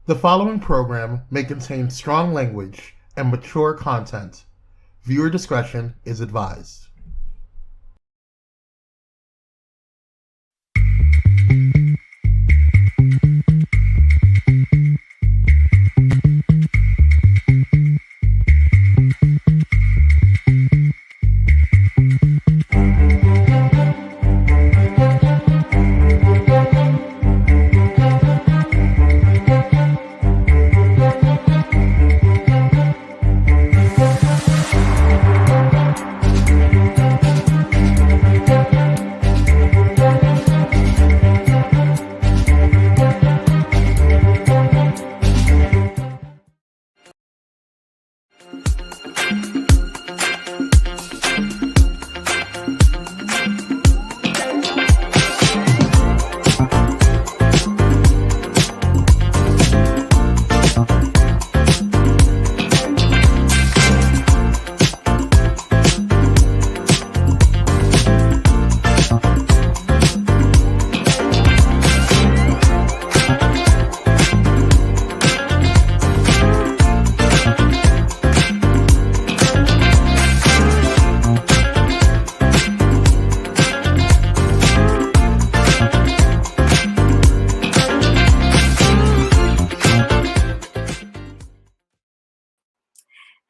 The following program may contain strong language and mature content. Viewer discretion is advised.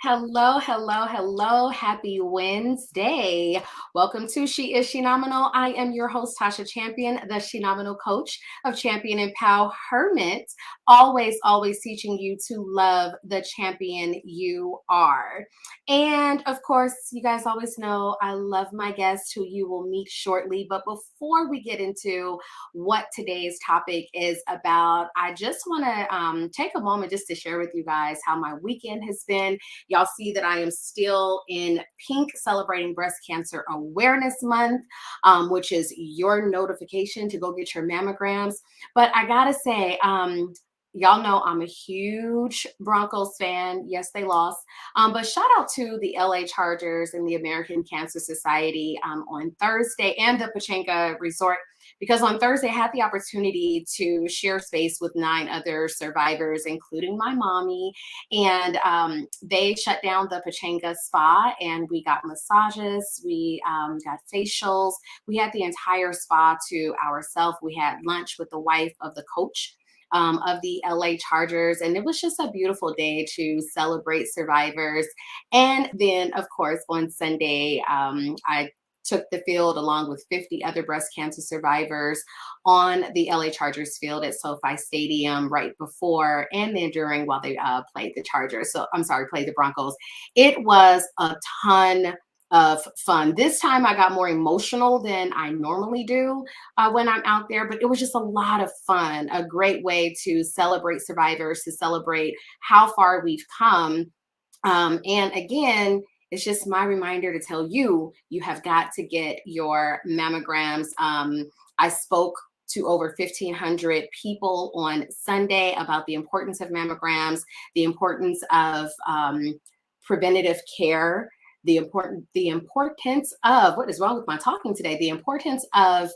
Hello, hello, hello. Happy Wednesday. Welcome to She Is Shenomenal. I am your host, Tasha Champion, the Shenomenal Coach of Champion Empowerment. Always teaching you to love the champion you are. And of course, you guys always know I love my guests who you will meet shortly. But before we get into what today's topic is about, I just want to take a moment just to share with you guys how my weekend has been. Y'all see that I am still in pink celebrating Breast Cancer Awareness Month, which is your notification to go get your mammograms. But I gotta say, y'all know I'm a huge Broncos fan. Yes, they lost. But shout out to the LA Chargers and the American Cancer Society on Thursday and the Pachenka Resort, because on Thursday I had the opportunity to share space with 9 other survivors, including my mommy. And they shut down the Pachenka Spa and we got massages, we got facials. We had the entire spa to ourselves. We had lunch with the wife of the coach of the LA Chargers. And it was just a beautiful day to celebrate survivors. And then, of course, on Sunday, I took the field along with 50 other breast cancer survivors on the LA Chargers field at SoFi Stadium right before and then during while they played the Chargers. So I'm sorry, played the Broncos. It was a ton of fun. This time I got more emotional than I normally do when I'm out there, but it was just a lot of fun, a great way to celebrate survivors, to celebrate how far we've come. And again, it's just my reminder to tell you, you have got to get your mammograms. I spoke to over 1,500 people on Sunday about the importance of mammograms, the importance of preventative care, the importance of what is wrong with my talking today, the importance of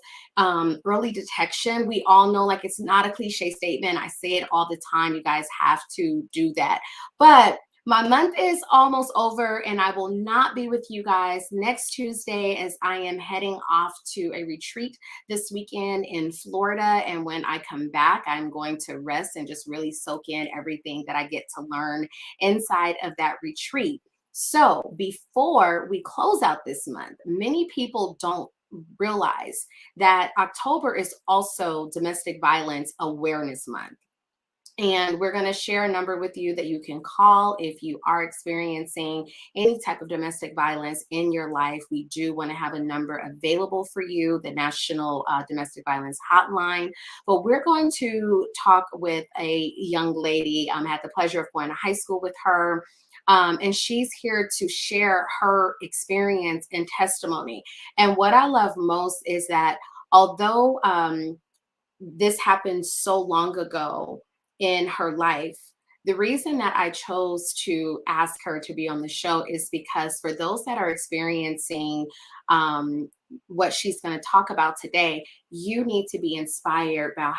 early detection. We all know, like, it's not a cliche statement. I say it all the time. You guys have to do that. But my month is almost over and I will not be with you guys next Tuesday as I am heading off to a retreat this weekend in Florida. And when I come back, I'm going to rest and just really soak in everything that I get to learn inside of that retreat. So before we close out this month, many people don't realize that October is also Domestic Violence Awareness Month. And we're going to share a number with you that you can call if you are experiencing any type of domestic violence in your life. We do want to have a number available for you, the National Domestic Violence Hotline. But we're going to talk with a young lady. I had the pleasure of going to high school with her. And she's here to share her experience and testimony. And what I love most is that although this happened so long ago in her life, the reason that I chose to ask her to be on the show is because for those that are experiencing what she's going to talk about today, you need to be inspired about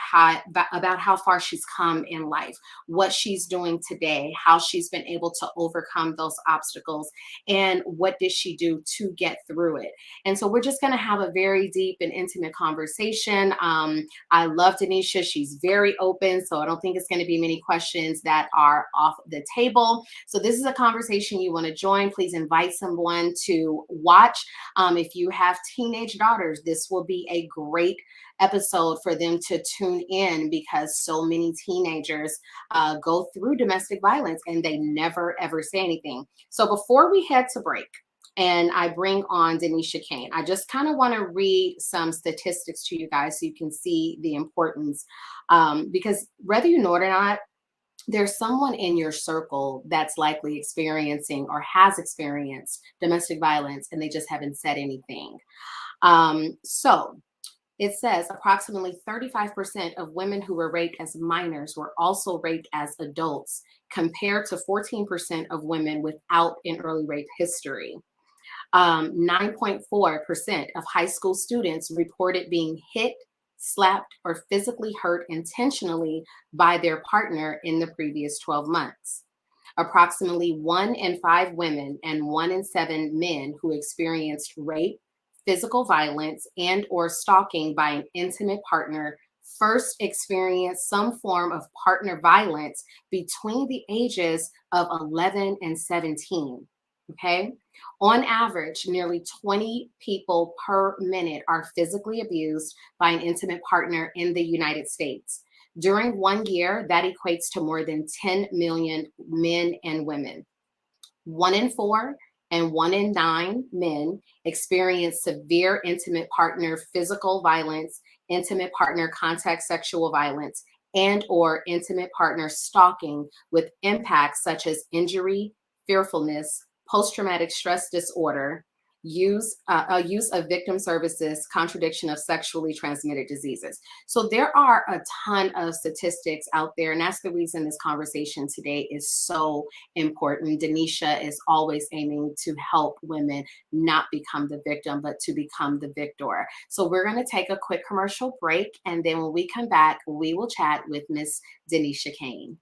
how far she's come in life, what she's doing today, how she's been able to overcome those obstacles, and what did she do to get through it. And so we're just going to have a very deep and intimate conversation. I love Denisha. She's very open, so I don't think it's going to be many questions that are off the table. So this is a conversation you want to join. Please invite someone to watch. If you have teenage daughters, this will be a great episode for them to tune in, because so many teenagers go through domestic violence and they never ever say anything. So before we head to break and I bring on Denisha Kain, I just kind of want to read some statistics to you guys so you can see the importance, because whether you know it or not, there's someone in your circle that's likely experiencing or has experienced domestic violence and they just haven't said anything. So it says approximately 35% of women who were raped as minors were also raped as adults, compared to 14% of women without an early rape history. 9.4% of high school students reported being hit, slapped, or physically hurt intentionally by their partner in the previous 12 months. Approximately 1 in 5 women and 1 in 7 men who experienced rape, physical violence, and or stalking by an intimate partner first experienced some form of partner violence between the ages of 11 and 17. Okay. On average, nearly 20 people per minute are physically abused by an intimate partner in the United States. During 1 year, that equates to more than 10 million men and women. 1 in 4 and 1 in 9 men experience severe intimate partner physical violence, intimate partner contact sexual violence, and or intimate partner stalking with impacts such as injury, fearfulness, post-traumatic stress disorder, use of victim services, contradiction of sexually transmitted diseases. So there are a ton of statistics out there, and that's the reason this conversation today is so important. Denisha is always aiming to help women not become the victim, but to become the victor. So we're going to take a quick commercial break, and then when we come back, we will chat with Miss Denisha Kain.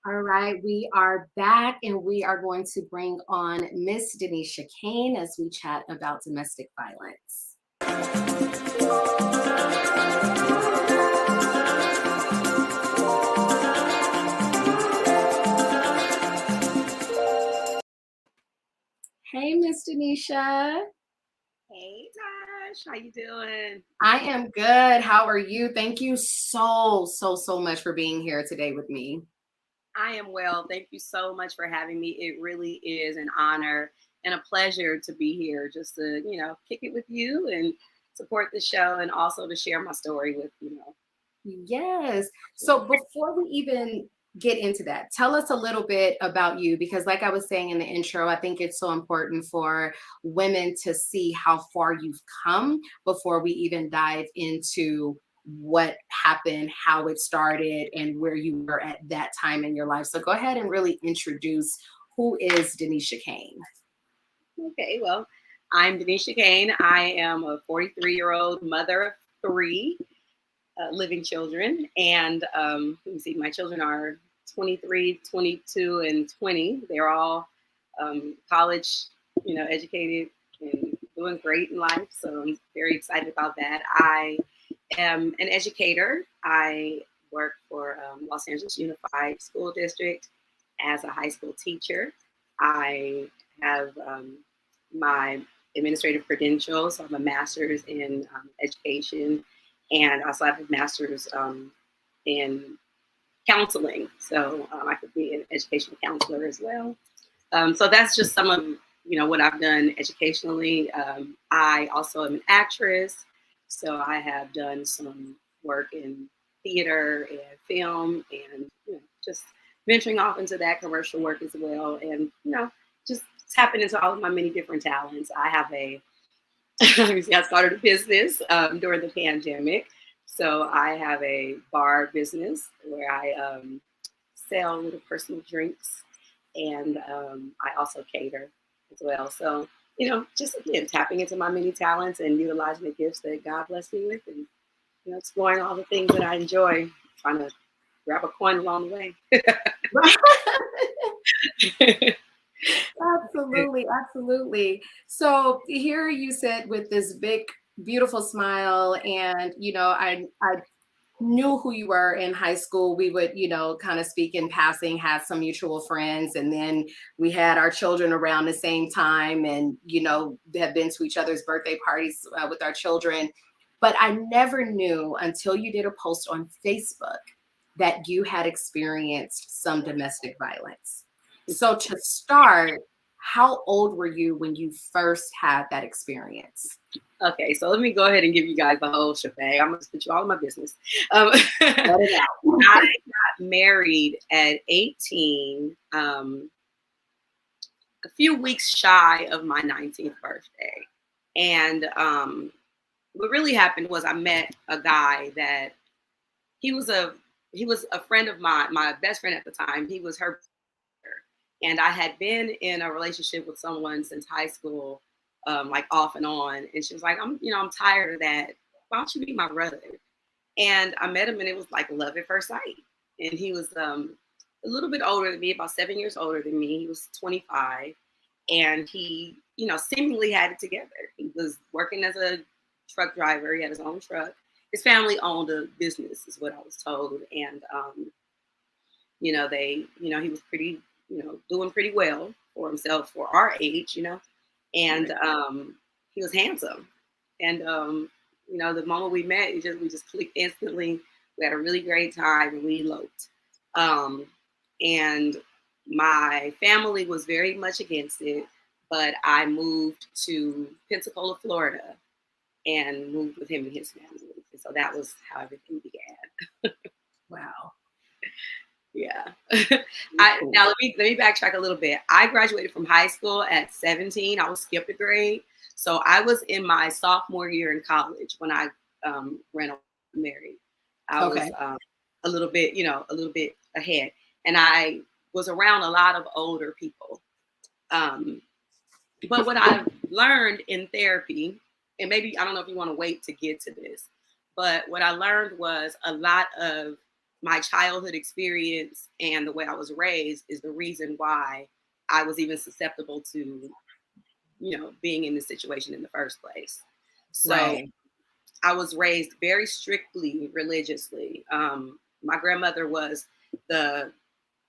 All right, we are back and we are going to bring on Miss Denisha Kain as we chat about domestic violence. Hey, Miss Denisha. Hey, Tosh, how you doing? I am good. How are you? Thank you so much for being here today with me. I am well. Thank you so much for having me. It really is an honor and a pleasure to be here just to, kick it with you and support the show and also to share my story with, Yes. So before we even get into that, tell us a little bit about you, because like I was saying in the intro, I think it's so important for women to see how far you've come before we even dive into what happened, how it started, and where you were at that time in your life. So go ahead and really introduce who is Denisha Kain. Okay, well, I'm Denisha Kain. I am a 43-year-old mother of 3 living children. And let me see, my children are 23, 22, and 20. They're all college, educated and doing great in life. So I'm very excited about that. I am an educator. I work for Los Angeles Unified School District as a high school teacher. I have my administrative credentials. So I have a master's in education, and I also have a master's in counseling. So I could be an educational counselor as well. So that's just some of what I've done educationally. I also am an actress, so I have done some work in theater and film, and just venturing off into that commercial work as well, and just tapping into all of my many different talents. I have a obviously I started a business during the pandemic, so I have a bar business where I sell little personal drinks, and I also cater as well. So, just again, tapping into my many talents and utilizing the gifts that God blessed me with, and exploring all the things that I enjoy, trying to grab a coin along the way. Absolutely, absolutely. So here you sit with this big, beautiful smile, and I knew who you were in high school. We would, kind of speak in passing, had some mutual friends, and then we had our children around the same time, and have been to each other's birthday parties with our children. But I never knew until you did a post on Facebook that you had experienced some domestic violence. So to start, how old were you when you first had that experience? Okay, so let me go ahead and give you guys the whole shebang. I'm going to put you all in my business. Let it out. I got married at 18, a few weeks shy of my 19th birthday. And what really happened was I met a guy that he was a friend of mine, my best friend at the time. He was her brother. And I had been in a relationship with someone since high school, like off and on. And she was like, I'm tired of that. Why don't you be my brother? And I met him, and it was like love at first sight. And he was a little bit older than me, about 7 years older than me. He was 25, and he, seemingly had it together. He was working as a truck driver. He had his own truck. His family owned a business, is what I was told. And, he was pretty, doing pretty well for himself for our age, and he was handsome. And, the moment we met, we just clicked instantly. We had a really great time, and we eloped. And my family was very much against it, but I moved to Pensacola, Florida, and moved with him and his family. And so that was how everything began. Wow. Yeah. Now let me backtrack a little bit. I graduated from high school at 17. I was skipped a grade. So I was in my sophomore year in college when I ran married. I was a little bit ahead. And I was around a lot of older people. But what I've learned in therapy, and maybe I don't know if you want to wait to get to this, but what I learned was a lot of my childhood experience and the way I was raised is the reason why I was even susceptible to, being in this situation in the first place. So I was raised very strictly religiously. My grandmother was the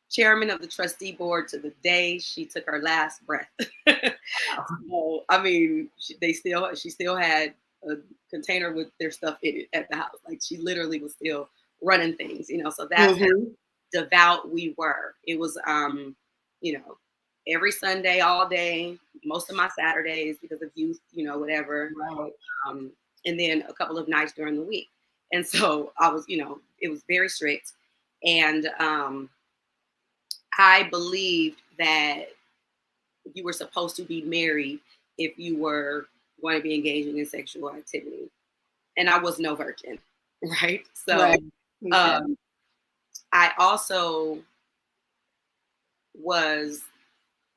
chairman of the trustee board to the day she took her last breath. So, I mean, she still had a container with their stuff in it at the house. Like, she literally was still running things, so that's how devout we were. It was, every Sunday, all day, most of my Saturdays because of youth, whatever. Right. And then a couple of nights during the week. And so I was, it was very strict. And I believed that you were supposed to be married if you were going to be engaging in sexual activity. And I was no virgin, right? So I also was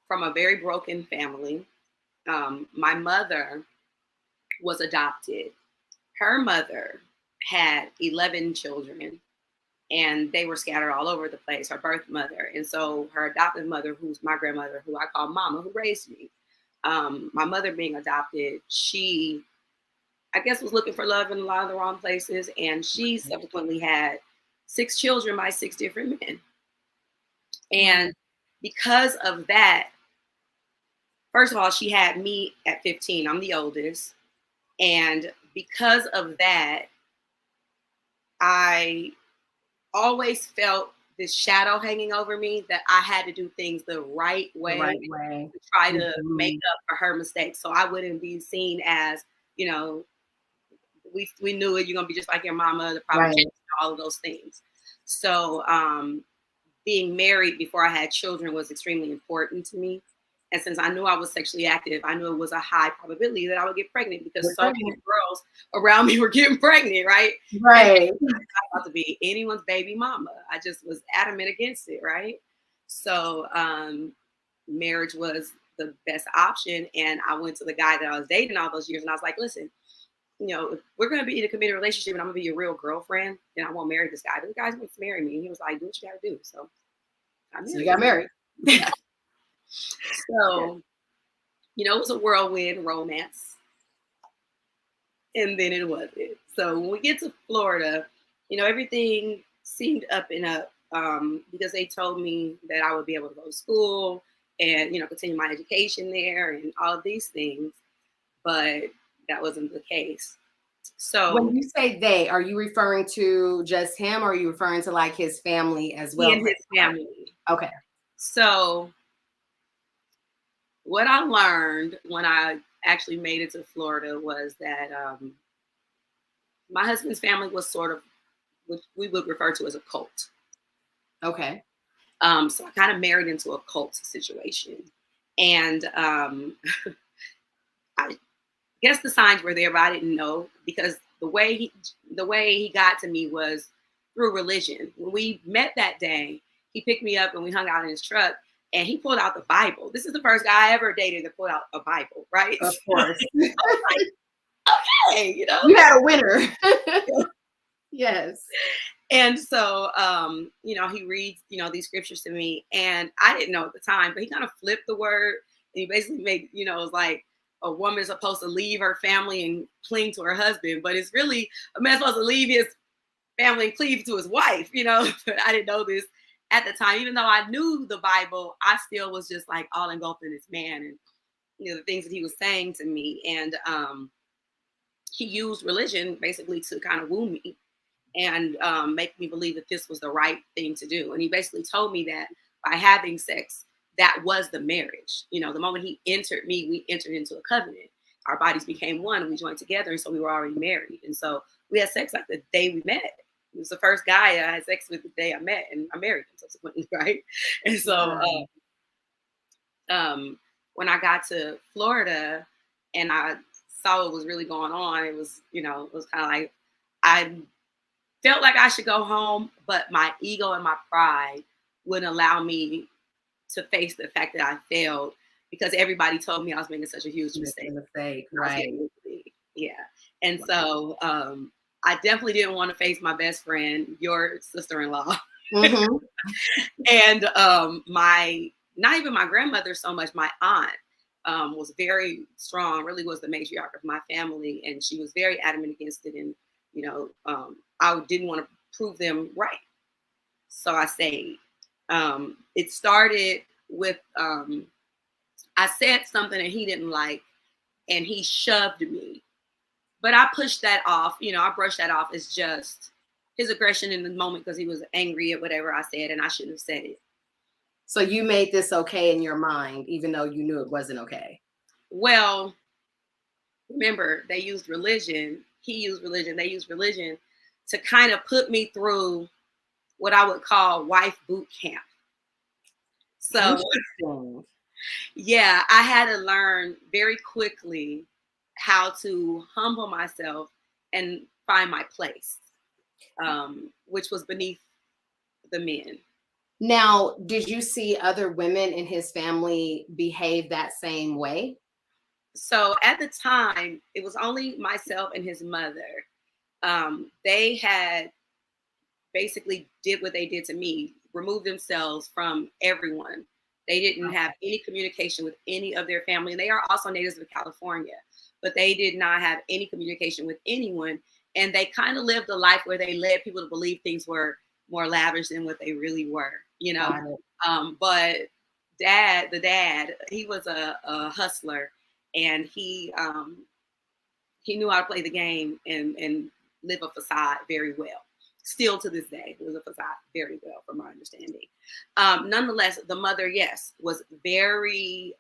from a very broken family. My mother was adopted. Her mother had 11 children, and they were scattered all over the place, her birth mother. And so her adoptive mother, who's my grandmother, who I call Mama, who raised me, my mother being adopted, she, I guess, was looking for love in a lot of the wrong places. And she subsequently had 6 children by 6 different men. And because of that, first of all, she had me at 15. I'm the oldest. And because of that, I always felt this shadow hanging over me that I had to do things the right way, to try to make up for her mistakes. So I wouldn't be seen as, you know, we knew it, you're gonna be just like your mama, the problem, all of those things. So being married before I had children was extremely important to me. And since I knew I was sexually active, I knew it was a high probability that I would get pregnant because so many girls around me were getting pregnant, right? Right. And I was about to be anyone's baby mama. I just was adamant against it, right? So marriage was the best option. And I went to the guy that I was dating all those years and I was like, listen, you know, if we're going to be in a committed relationship and I'm going to be your real girlfriend, then I won't marry this guy. But the guy wants to marry me. And he was like, do what you got to do. So you got married. So, you know, it was a whirlwind romance. And then it wasn't. So when we get to Florida, you know, everything seemed up and up because they told me that I would be able to go to school and, you know, continue my education there and all of these things. But that wasn't the case. So when you say they, are you referring to just him or are you referring to like his family as well? He and his family. Okay. So what I learned when I actually made it to Florida was that my husband's family was sort of what we would refer to as a cult. Okay. So I kind of married into a cult situation. And I guess the signs were there, but I didn't know because the way he got to me was through religion. When we met that day, he picked me up and we hung out in his truck and he pulled out the Bible. This is the first guy I ever dated that pulled out a Bible, right? Of course. Okay, you know. You had a winner. Yes. And so, you know, he reads, you know, these scriptures to me and I didn't know at the time, but he kind of flipped the word and he basically made, you know, it was like a woman is supposed to leave her family and cling to her husband, but it's really a man supposed to leave his family and cleave to his wife, you know. But I didn't know this at the time. Even though I knew the Bible, I still was just like all engulfed in this man and, you know, the things that he was saying to me. And he used religion basically to kind of woo me and make me believe that this was the right thing to do. And he basically told me that by having sex, that was the marriage. You know, the moment he entered me, we entered into a covenant. Our bodies became one and we joined together. And so we were already married. And so we had sex like the day we met. He was the first guy I had sex with the day I met and I married him subsequently, right? And so when I got to Florida and I saw what was really going on, it was, you know, it was kind of like, I felt like I should go home, but my ego and my pride wouldn't allow me to face the fact that I failed because everybody told me I was making such a huge mistake. Right. Yeah. And so I definitely didn't want to face my best friend, your sister-in-law. Mm-hmm. And not even my grandmother so much, my aunt was very strong, really was the matriarch of my family. And she was very adamant against it. And, you know, I didn't want to prove them right. So I stayed. It started with, I said something that he didn't like and he shoved me, but I pushed that off. You know, I brushed that off as just his aggression in the moment because he was angry at whatever I said and I shouldn't have said it. So you made this okay in your mind, even though you knew it wasn't okay. Well, remember, they used religion. He used religion. They used religion to kind of put me through what I would call wife boot camp. So, yeah, I had to learn very quickly how to humble myself and find my place, which was beneath the men. Now, did you see other women in his family behave that same way? So at the time, it was only myself and his mother. They had basically did what they did to me, removed themselves from everyone. They didn't have any communication with any of their family. And they are also natives of California, but they did not have any communication with anyone. And they kind of lived a life where they led people to believe things were more lavish than what they really were, you know. But the dad, he was a hustler, and he knew how to play the game and live a facade very well. Still to this day, live a facade very well, from my understanding. Nonetheless, the mother, yes, was very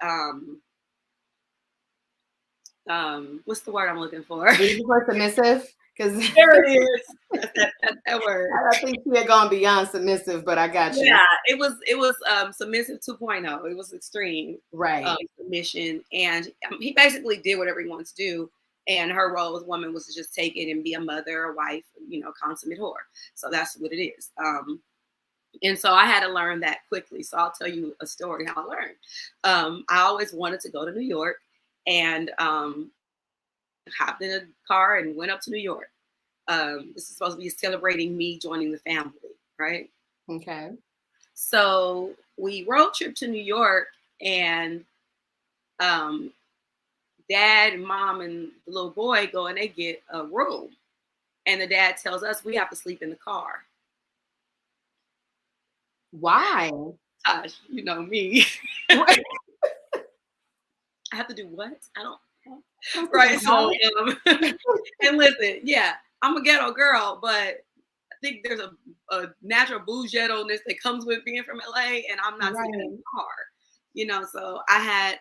what's the word I'm looking for? Submissive. Because there it is. That word. I think she had gone beyond submissive, but I got you. Yeah, it was submissive 2.0. It was extreme, right? Submission, and he basically did whatever he wanted to do. And her role as a woman was to just take it and be a mother, a wife, you know, consummate whore. So that's what it is. And so I had to learn that quickly. So I'll tell you a story how I learned. I always wanted to go to New York, and hopped in a car and went up to New York. This is supposed to be celebrating me joining the family, right? Okay. So we road trip to New York, and dad and mom and the little boy go and they get a room. And the dad tells us we have to sleep in the car. Why? Gosh, you know me. I have to do what? I don't. Right. So, and listen, yeah, I'm a ghetto girl, but I think there's a natural bougie-ness that comes with being from LA, and I'm not sleeping in the car, you know. So I had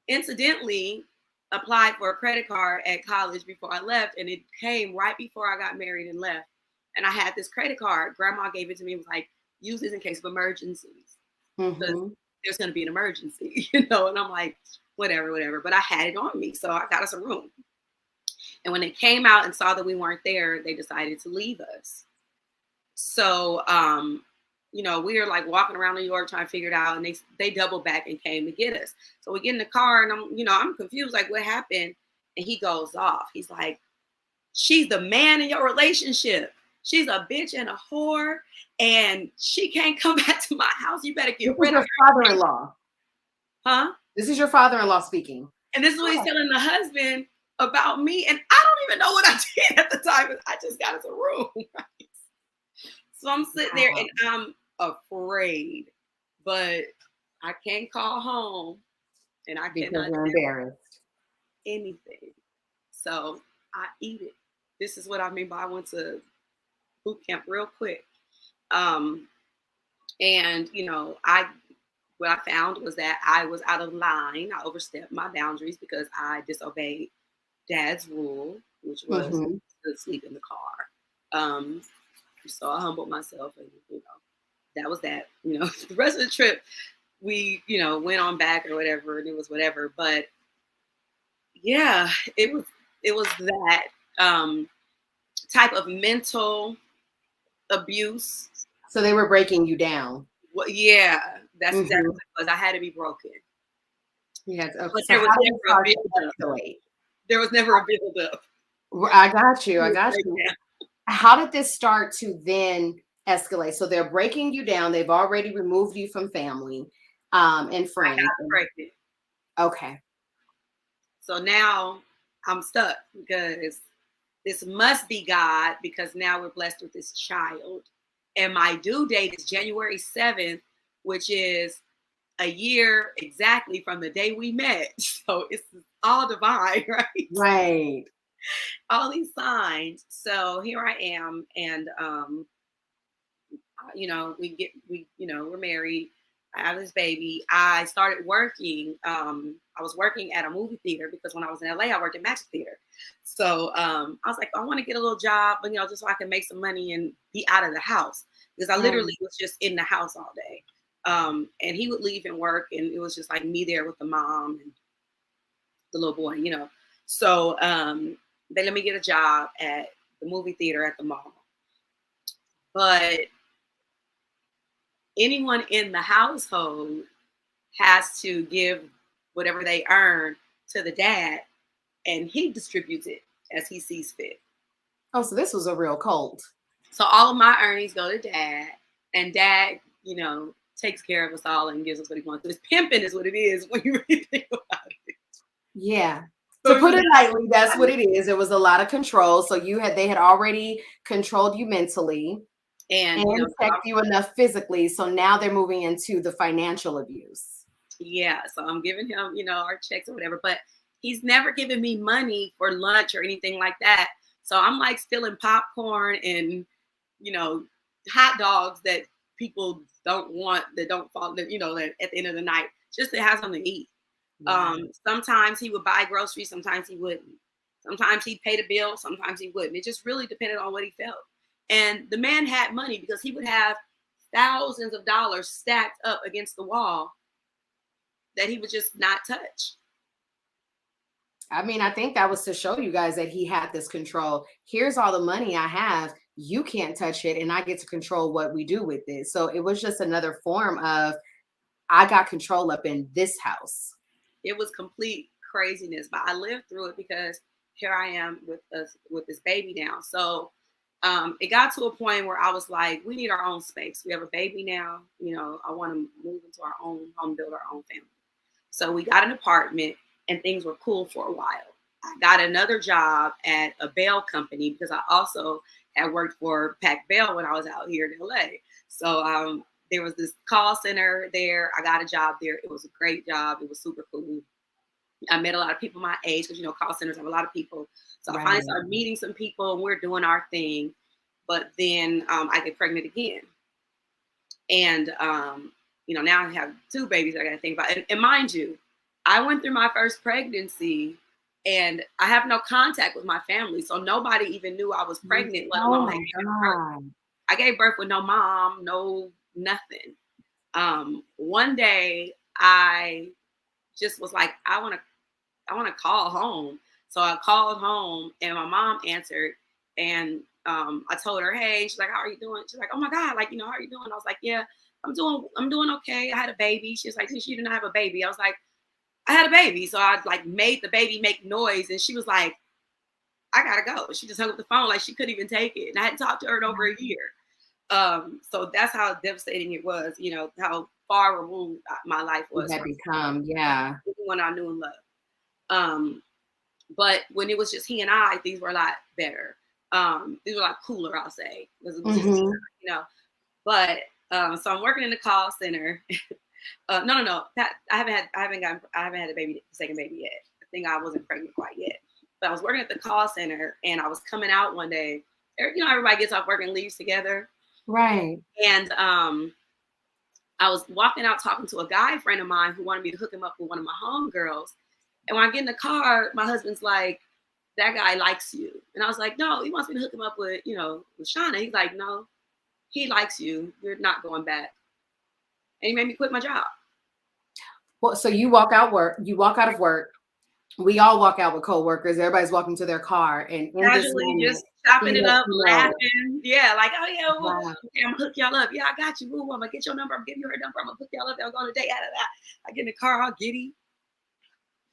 incidentally applied for a credit card at college before I left, and it came right before I got married and left. And I had this credit card. Grandma gave it to me. Was like, use this in case of emergencies. Mm-hmm. There's going to be an emergency, you know. And I'm like, whatever. But I had it on me, so I got us a room. And when they came out and saw that we weren't there, they decided to leave us. So, you know, we were like walking around New York trying to figure it out, and they doubled back and came to get us. So we get in the car, and I'm confused, like, what happened? And he goes off. He's like, she's the man in your relationship. She's a bitch and a whore, and she can't come back to my house. You better get rid of her. Father-in-law. Huh? This is your father-in-law speaking. And this is what he's telling the husband about me. And I don't even know what I did at the time. I just got us a room. Right? So I'm sitting there and I'm afraid, but I can't call home, and I cannot do embarrassed anything. So I eat it. This is what I mean by I went to boot camp real quick. And you know, what I found was that I was out of line. I overstepped my boundaries because I disobeyed dad's rule, which was to sleep in the car. So I humbled myself, and you know, that was that. You know, the rest of the trip, we, you know, went on back or whatever, and it was whatever. But yeah, it was that type of mental abuse. So they were breaking you down. Well, yeah, that's exactly what it was. I had to be broken. Yes. Okay. But So there was never a build up. I got you. How did this start to then escalate? So they're breaking you down. They've already removed you from family and friends. I got pregnant. Okay. So now I'm stuck because this must be God, because now we're blessed with this child. And my due date is January 7th, which is a year exactly from the day we met. So it's all divine, right? Right. All these signs. So here I am, and you know, we're married. I have this baby. I started working. I was working at a movie theater because when I was in LA, I worked at Magic Theater. So I was like, I want to get a little job, but, you know, just so I can make some money and be out of the house, because I literally was just in the house all day. And he would leave and work, and it was just like me there with the mom and the little boy, you know. So they let me get a job at the movie theater at the mall. But anyone in the household has to give whatever they earn to the dad, and he distributes it as he sees fit. Oh, so this was a real cult. So all of my earnings go to dad, and dad, you know, takes care of us all and gives us what he wants. It's pimping is what it is when you really think about it. Yeah. So To put it lightly, that's what it is. It was a lot of control. So they had already controlled you mentally and and checked you enough physically. So now they're moving into the financial abuse. yeah, so I'm giving him, you know, our checks or whatever, but he's never given me money for lunch or anything like that. So I'm like stealing popcorn and, you know, hot dogs that people don't want, that don't fall, that, you know, that at the end of the night, just to have something to eat. Wow. Sometimes he would buy groceries, sometimes he wouldn't. Sometimes he'd pay the bill, sometimes he wouldn't. It just really depended on what he felt. And the man had money because he would have thousands of dollars stacked up against the wall that he would just not touch. I mean, I think that was to show you guys that he had this control. Here's all the money I have. You can't touch it, and I get to control what we do with it. So it was just another form of I got control up in this house. It was complete craziness, but I lived through it because here I am with this baby now. So it got to a point where I was like, we need our own space. We have a baby now. You know, I want to move into our own home, build our own family. So we got an apartment and things were cool for a while. I got another job at a bail company because I also had worked for Pac Bail when I was out here in LA. So there was this call center there. I got a job there. It was a great job. It was super cool. I met a lot of people my age because, you know, call centers have a lot of people. So I finally started meeting some people and we're doing our thing. But then I get pregnant again. And, you know, now I have 2 babies I got to think about. And mind you, I went through my first pregnancy and I have no contact with my family. So nobody even knew I was pregnant, let alone I gave birth with no mom, no nothing. One day I just was like, I want to call home. So I called home and my mom answered and I told her, hey, she's like, how are you doing? She's like, oh my God, like, you know, how are you doing? I was like, yeah, I'm doing okay. I had a baby. She's like, she didn't have a baby. I was like, I had a baby. So I like made the baby make noise. And she was like, I gotta go. She just hung up the phone. Like she couldn't even take it. And I hadn't talked to her in over a year. So that's how devastating it was, you know, how far removed my life was. Had become, yeah. When I knew and loved. But when it was just he and I, things were a lot better. These were a lot cooler, I'll say. Because it was just, you know. But so I'm working in the call center. No. I haven't had a baby, second baby yet. I think I wasn't pregnant quite yet. But I was working at the call center and I was coming out one day. You know, everybody gets off work and leaves together. Right. And I was walking out talking to a guy friend of mine who wanted me to hook him up with one of my homegirls. And when I get in the car, my husband's like, that guy likes you. And I was like, no, he wants me to hook him up with, you know, with Shauna. He's like, no, he likes you. You're not going back. And he made me quit my job. Well, so you walk out of work. We all walk out with coworkers. Everybody's walking to their car and casually just chopping it up, laughing. Yeah, like, oh yeah, well, okay, I'm gonna hook y'all up. Yeah, I got you. Ooh, I'm gonna get your number. I'm giving you her number. I'm gonna hook y'all up. Y'all go on a date. Out of that, I get in the car, all giddy.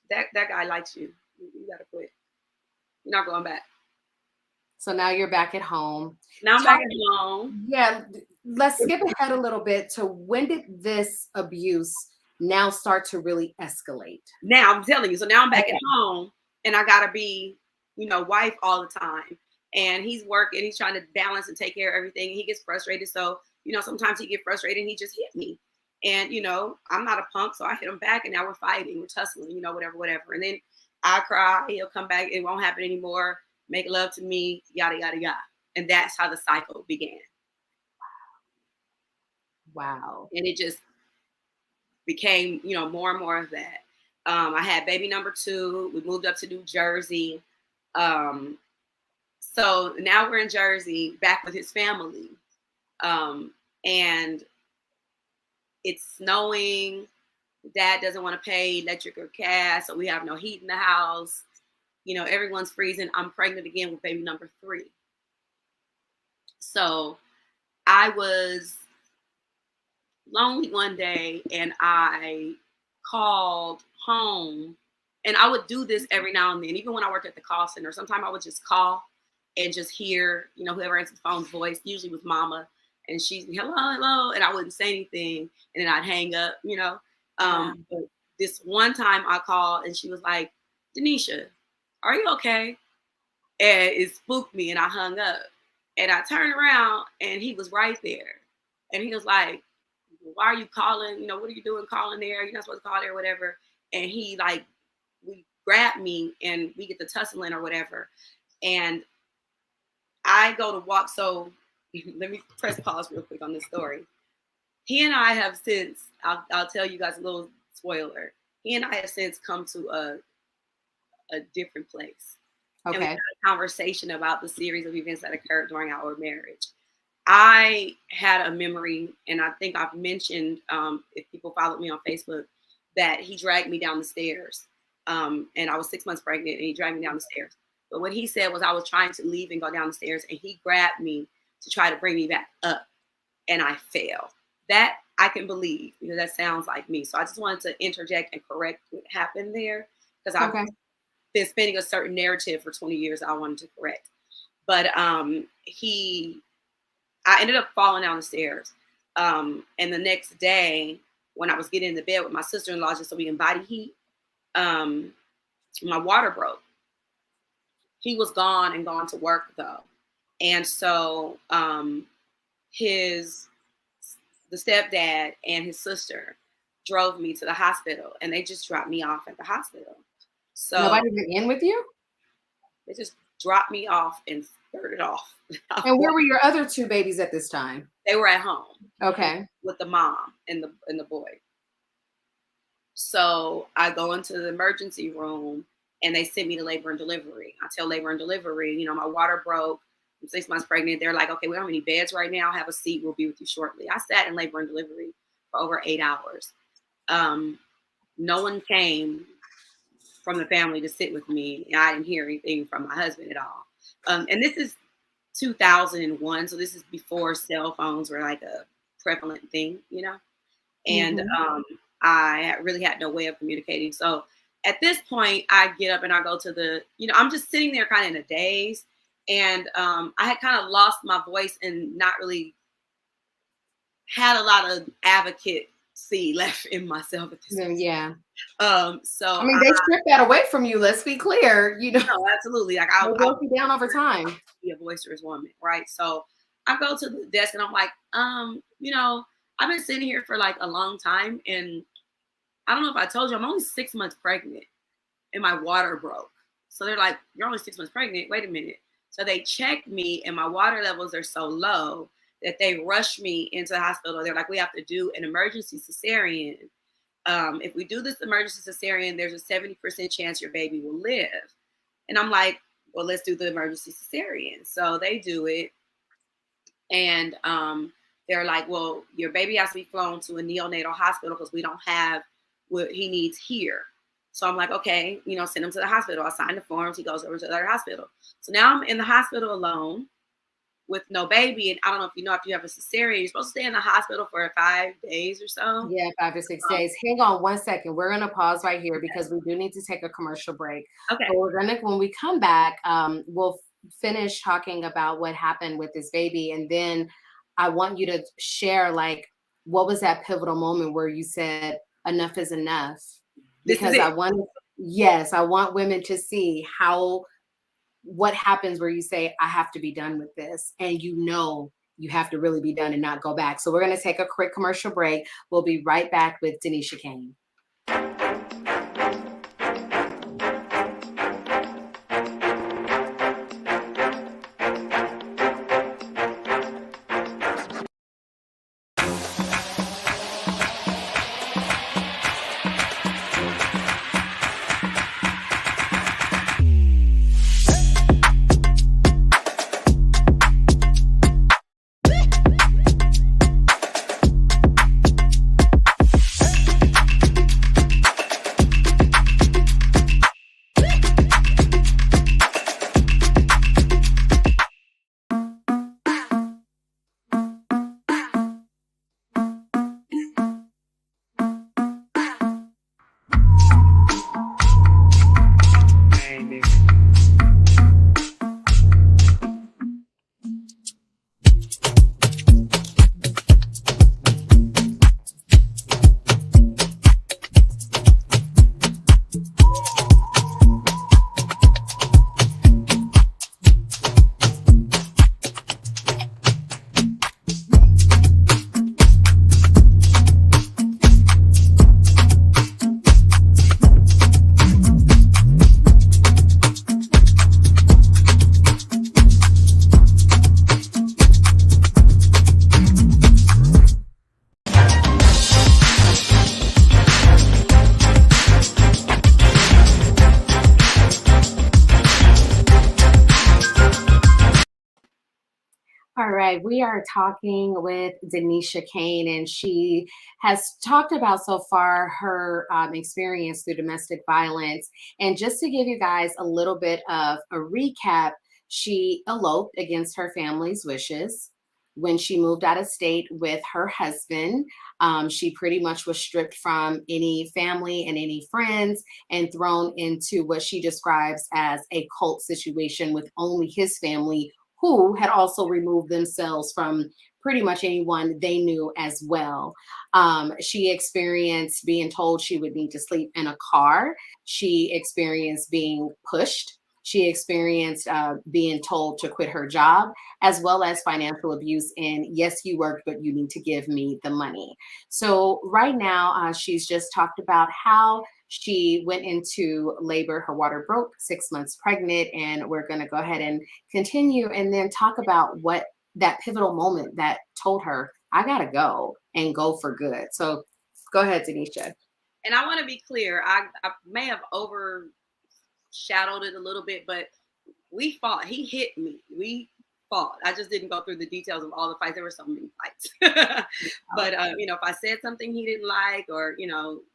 That guy likes you. You gotta quit. You're not going back. So now you're back at home. Now I'm back at home. Yeah, let's skip ahead a little bit to when did this abuse now start to really escalate? Now I'm telling you. So now I'm back at home and I gotta be, you know, wife all the time. And he's working, he's trying to balance and take care of everything. He gets frustrated. So, you know, sometimes he gets frustrated and he just hit me. And, you know, I'm not a punk, so I hit him back and now we're fighting, we're tussling, you know, whatever. And then I cry, he'll come back, it won't happen anymore, make love to me, yada, yada, yada. And that's how the cycle began. Wow. And it just became, you know, more and more of that. I had baby number 2. We moved up to New Jersey. So now we're in Jersey, back with his family. And it's snowing. Dad doesn't want to pay electric or gas, so we have no heat in the house. You know, everyone's freezing. I'm pregnant again with baby number 3. So I was lonely one day and I called home, and I would do this every now and then, even when I worked at the call center. Sometimes I would just call and just hear, whoever answers the phone's voice, usually with mama, and she's hello, hello, and I wouldn't say anything, and then I'd hang up, But this one time I called and she was like, Denisha, are you okay? And it spooked me and I hung up. And I turned around and he was right there. And he was like, why are you calling? What are you doing calling there? You're not supposed to call there, whatever. And he we grabbed me and we get to tussling or whatever. And I go to walk. So let me press pause real quick on this story. He and I have since, I'll tell you guys a little spoiler. He and I have since come to a different place. Okay. And we had a conversation about the series of events that occurred during our marriage. I had a memory, and I think I've mentioned, if people followed me on Facebook, that he dragged me down the stairs. And I was 6 months pregnant, and he dragged me down the stairs. But what he said was I was trying to leave and go down the stairs, and he grabbed me to try to bring me back up, and I fell. That I can believe, because that sounds like me. So I just wanted to interject and correct what happened there, because I've been spinning a certain narrative for 20 years I wanted to correct. But I ended up falling down the stairs. And the next day, when I was getting into bed with my sister-in-law, just so we can body heat, my water broke. He was gone and gone to work though. And so the stepdad and his sister drove me to the hospital, and they just dropped me off at the hospital. So nobody went in with you? They just dropped me off and skirted off. And where were your other two babies at this time? They were at home. Okay. With the mom and the boy. So I go into the emergency room and they sent me to labor and delivery. I tell labor and delivery, my water broke. I'm 6 months pregnant. They're like, okay, we don't have any beds right now. Have a seat. We'll be with you shortly. I sat in labor and delivery for over 8 hours. No one came from the family to sit with me. And I didn't hear anything from my husband at all. And this is 2001. So this is before cell phones were like a prevalent thing, And I really had no way of communicating. So at this point, I get up and I go to I'm just sitting there kind of in a daze. And I had kind of lost my voice and not really had a lot of advocacy left in myself at this point. Yeah. So they stripped that away from you. Let's be clear. No, absolutely. Like I'll broke you down over time. Be a boisterous woman, right? So I go to the desk and I'm like, I've been sitting here for like a long time, and I don't know if I told you, I'm only 6 months pregnant, and my water broke. So they're like, you're only 6 months pregnant. Wait a minute. So they checked me, and my water levels are so low that they rushed me into the hospital. They're like, we have to do an emergency cesarean. If we do this emergency cesarean, there's a 70% chance your baby will live. And I'm like, well, let's do the emergency cesarean. So they do it. And they're like, well, your baby has to be flown to a neonatal hospital because we don't have what he needs here. So I'm like, okay, send him to the hospital. I sign the forms. He goes over to the other hospital. So now I'm in the hospital alone with no baby. And I don't know if you have a cesarean, you're supposed to stay in the hospital for 5 days or so. Yeah, 5 to 6 days. Hang on 1 second. We're going to pause right here because we do need to take a commercial break. Okay. But when we come back, we'll finish talking about what happened with this baby. And then I want you to share, what was that pivotal moment where you said, enough is enough? Because I want women to see what happens where you say, I have to be done with this. And you have to really be done and not go back. So we're going to take a quick commercial break. We'll be right back with Denisha Kain. All right, we are talking with Denisha Kain, and she has talked about so far her experience through domestic violence. And just to give you guys a little bit of a recap, she eloped against her family's wishes. When she moved out of state with her husband, she pretty much was stripped from any family and any friends and thrown into what she describes as a cult situation with only his family, who had also removed themselves from pretty much anyone they knew as well. She experienced being told she would need to sleep in a car. She experienced being pushed. She experienced being told to quit her job, as well as financial abuse. And yes, you work, but you need to give me the money. So, right now, she's just talked about how she went into labor. Her water broke, 6 months pregnant. And we're going to go ahead and continue and then talk about what that pivotal moment that told her, I got to go and go for good. So, go ahead, Denisha. And I want to be clear, I may have overshadowed it a little bit, but we fought. He hit me. We fought. I just didn't go through the details of all the fights. There were so many fights. But, if I said something he didn't like, or,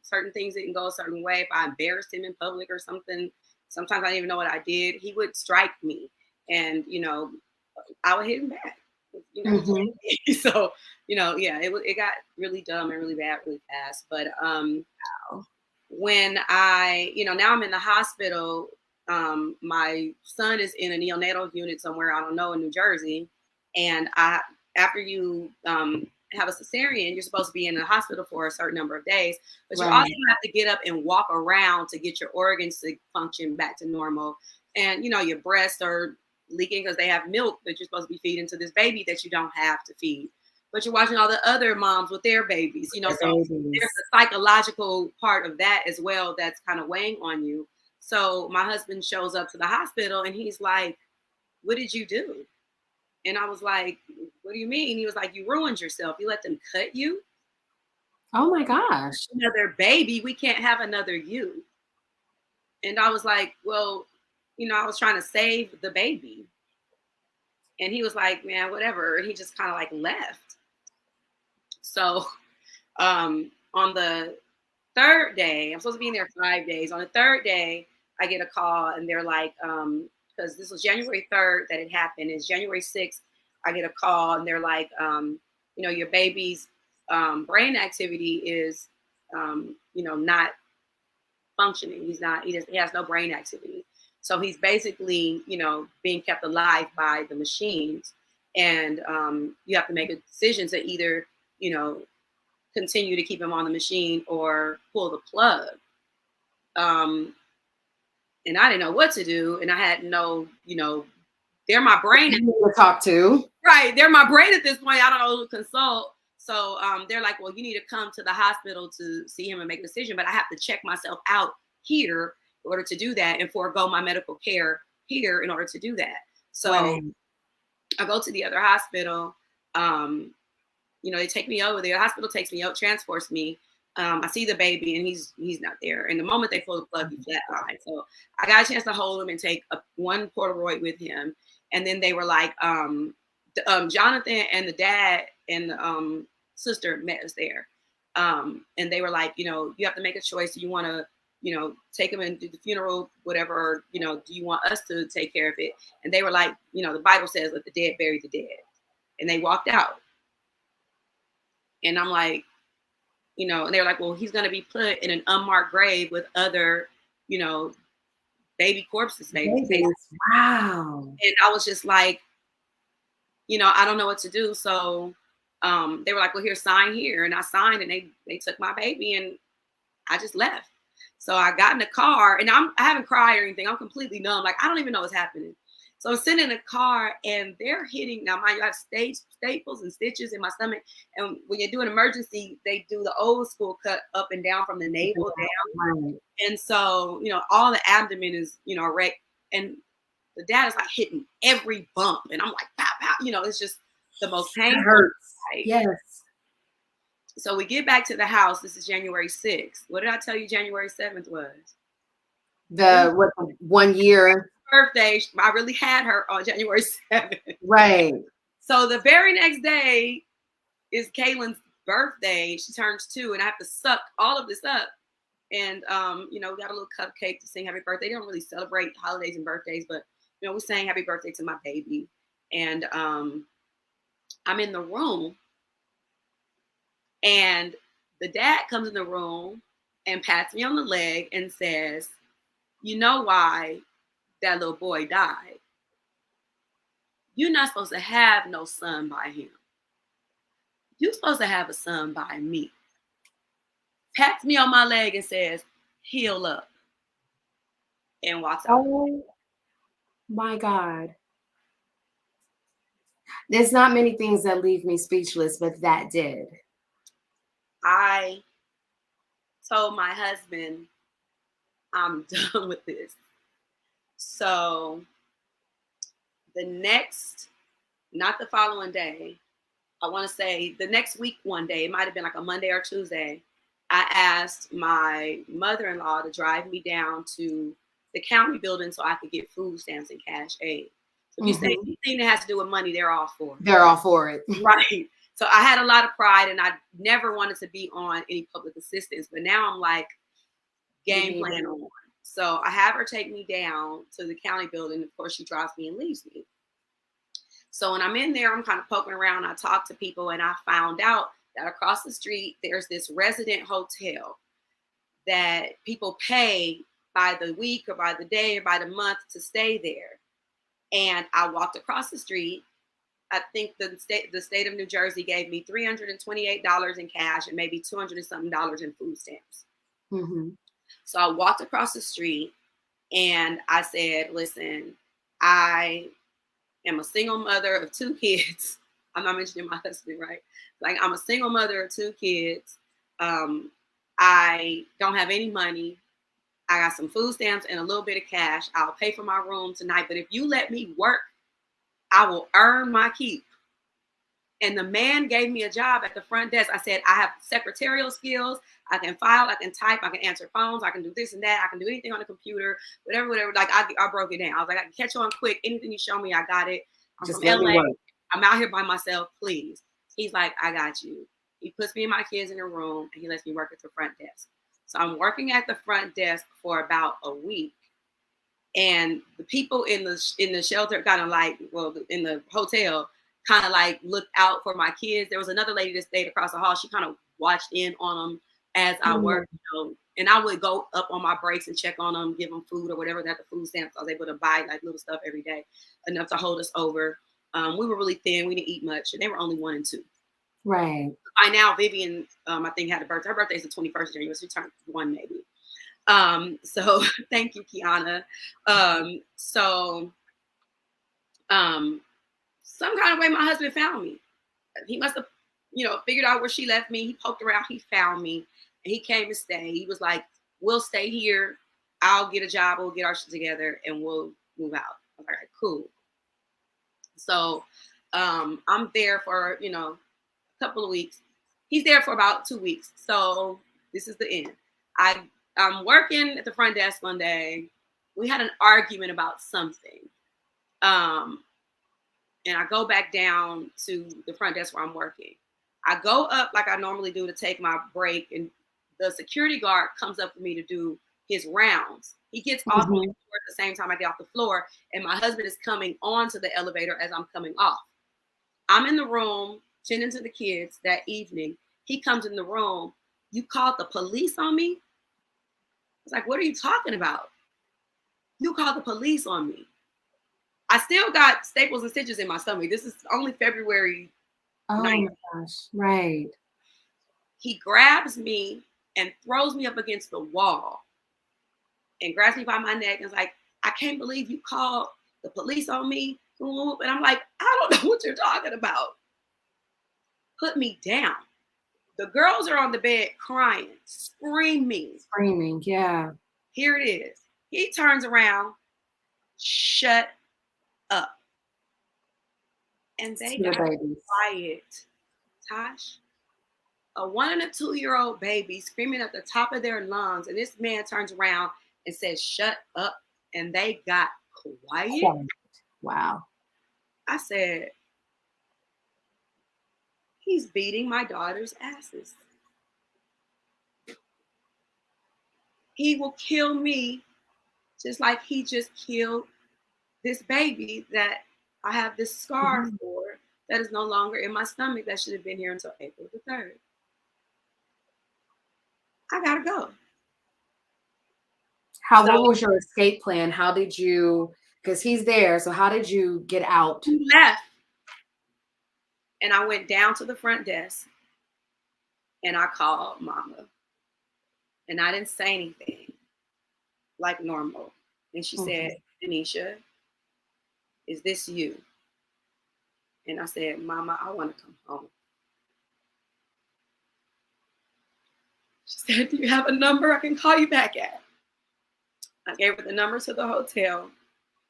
certain things didn't go a certain way, if I embarrassed him in public or something, sometimes I didn't even know what I did, he would strike me. And, I would hit him back. Mm-hmm. So, it got really dumb and really bad really fast. But when now I'm in the hospital. My son is in a neonatal unit somewhere, I don't know, in New Jersey. And after you have a cesarean, you're supposed to be in the hospital for a certain number of days, but you also have to get up and walk around to get your organs to function back to normal. And, your breasts are leaking because they have milk that you're supposed to be feeding to this baby that you don't have to feed. But you're watching all the other moms with their babies, so there's a psychological part of that as well that's kind of weighing on you. So my husband shows up to the hospital and he's like, what did you do? And I was like, what do you mean? He was like, you ruined yourself. You let them cut you. Oh my gosh. Another baby. We can't have another you. And I was like, well, I was trying to save the baby. And he was like, man, whatever. And he just kind of like left. So on the third day, I'm supposed to be in there 5 days. On the third day, I get a call and they're like, because this was January 3rd that it happened. It's January 6th. I get a call and they're like, your baby's brain activity is, not functioning. He has no brain activity. So he's basically, being kept alive by the machines. And you have to make a decision to either, continue to keep him on the machine or pull the plug. And I didn't know what to do. And I had no, they're my brain. To talk to. Right. They're my brain at this point. I don't know who to consult. So they're like, well, you need to come to the hospital to see him and make a decision. But I have to check myself out here in order to do that and forego my medical care here in order to do that. So I go to the other hospital. They take me over there. The hospital takes me out, transports me. I see the baby and he's not there. And the moment they pull the plug, he flatlined. So I got a chance to hold him and take one Polaroid with him. And then they were like, Jonathan and the dad and the sister met us there. And they were like, you have to make a choice. Do you want to, take him and do the funeral, whatever, or, do you want us to take care of it? And they were like, the Bible says, let the dead bury the dead. And they walked out. And I'm like, and they're like, well, he's going to be put in an unmarked grave with other, baby corpses, maybe. Wow. And I was just like, I don't know what to do. So they were like, well, here, sign here. And I signed and they took my baby and I just left. So I got in the car and I haven't cried or anything. I'm completely numb. Like, I don't even know what's happening. So I'm sitting in the car and they're hitting. Now, mind you, I have staples and stitches in my stomach. And when you do an emergency, they do the old school cut up and down from the navel down. Right. And so, all the abdomen is, wrecked. And the dad is like hitting every bump. And I'm like, pow, pow. It's just the most painful. It hurts. Right? Yes. So we get back to the house. This is January 6th. What did I tell you January 7th was? The 1 year birthday. I really had her on January 7th. Right. So the very next day is Kaylin's birthday. She turns 2, and I have to suck all of this up. And we got a little cupcake to sing happy birthday. They don't really celebrate holidays and birthdays, but we sang happy birthday to my baby. And I'm in the room, and the dad comes in the room and pats me on the leg and says, "You know why that little boy died? You're not supposed to have no son by him. You're supposed to have a son by me." Pats me on my leg and says, "Heal up," and walks out. Oh my God. There's not many things that leave me speechless, but that did. I told my husband, I'm done with this. So not the following day, I want to say the next week, one day, it might have been like a Monday or Tuesday, I asked my mother-in-law to drive me down to the county building so I could get food stamps and cash aid. So if you say anything that has to do with money, they're all for it. They're all for it. Right. So I had a lot of pride, and I never wanted to be on any public assistance, but now I'm like game plan on. So I have her take me down to the county building. Of course, she drives me and leaves me. So when I'm in there, I'm kind of poking around. I talk to people, and I found out that across the street, there's this resident hotel that people pay by the week or by the day or by the month to stay there. And I walked across the street. I think the state of New Jersey gave me $328 in cash and maybe $200 and something in food stamps. Mm-hmm. So I walked across the street and I said, "Listen, I am a single mother of 2 kids." I'm not mentioning my husband, right? Like, I'm a single mother of 2 kids. I don't have any money. I got some food stamps and a little bit of cash. I'll pay for my room tonight, but if you let me work, I will earn my keep. And the man gave me a job at the front desk. I said, "I have secretarial skills. I can file, I can type, I can answer phones, I can do this and that. I can do anything on the computer, whatever. Like, I broke it down. I was like, I can catch on quick. Anything you show me, I got it. I'm Just from LA. I'm out here by myself, please." He's like, "I got you." He puts me and my kids in a room, and he lets me work at the front desk. So I'm working at the front desk for about a week. And the people in the shelter kind of like, in the hotel, kind of like looked out for my kids. There was another lady that stayed across the hall. She kind of watched in on them as I worked, and I would go up on my breaks and check on them, give them food or whatever. That the food stamps, I was able to buy like little stuff every day, enough to hold us over. We were really thin. We didn't eat much, and they were only 1 and 2. Right. By now, Vivian, I think, had a birthday. Her birthday is the 21st of January. She turned 1 maybe. So thank you, Kiana. Some kind of way my husband found me. He must have, figured out where she left me. He poked around, he found me, and he came to stay. He was like, "We'll stay here. I'll get a job. We'll get our shit together and we'll move out." I was like, "All right, cool." So I'm there for, a couple of weeks. He's there for about 2 weeks. So this is the end. I'm working at the front desk one day. We had an argument about something. And I go back down to the front desk where I'm working. I go up like I normally do to take my break, and the security guard comes up for me to do his rounds. He gets off the floor at the same time I get off the floor, and my husband is coming onto the elevator as I'm coming off. I'm in the room tending to the kids that evening. He comes in the room. "You called the police on me?" I was like, "What are you talking about?" "You called the police on me." I still got staples and stitches in my stomach. This is only February 9th. Oh my gosh. Right. He grabs me and throws me up against the wall and grabs me by my neck and is like, "I can't believe you called the police on me." And I'm like, "I don't know what you're talking about." Put me down. The girls are on the bed crying, screaming. Screaming, yeah. Here it is. He turns around, "Shut up." And they got quiet. Tosh, a 1 and a 2-year-old baby screaming at the top of their lungs, and this man turns around and says, "Shut up," and they got quiet. Wow. I said, He's beating my daughter's asses. He will kill me just like he just killed this baby that I have this scar for that is no longer in my stomach that should have been here until April the 3rd. I gotta go. What was your escape plan? How did you, because he's there, so how did you get out? He left. And I went down to the front desk and I called mama. And I didn't say anything like normal. And she said, Denisha, is this you? And I said, Mama, I want to come home. She said, do you have a number I can call you back at? I gave her the number to the hotel.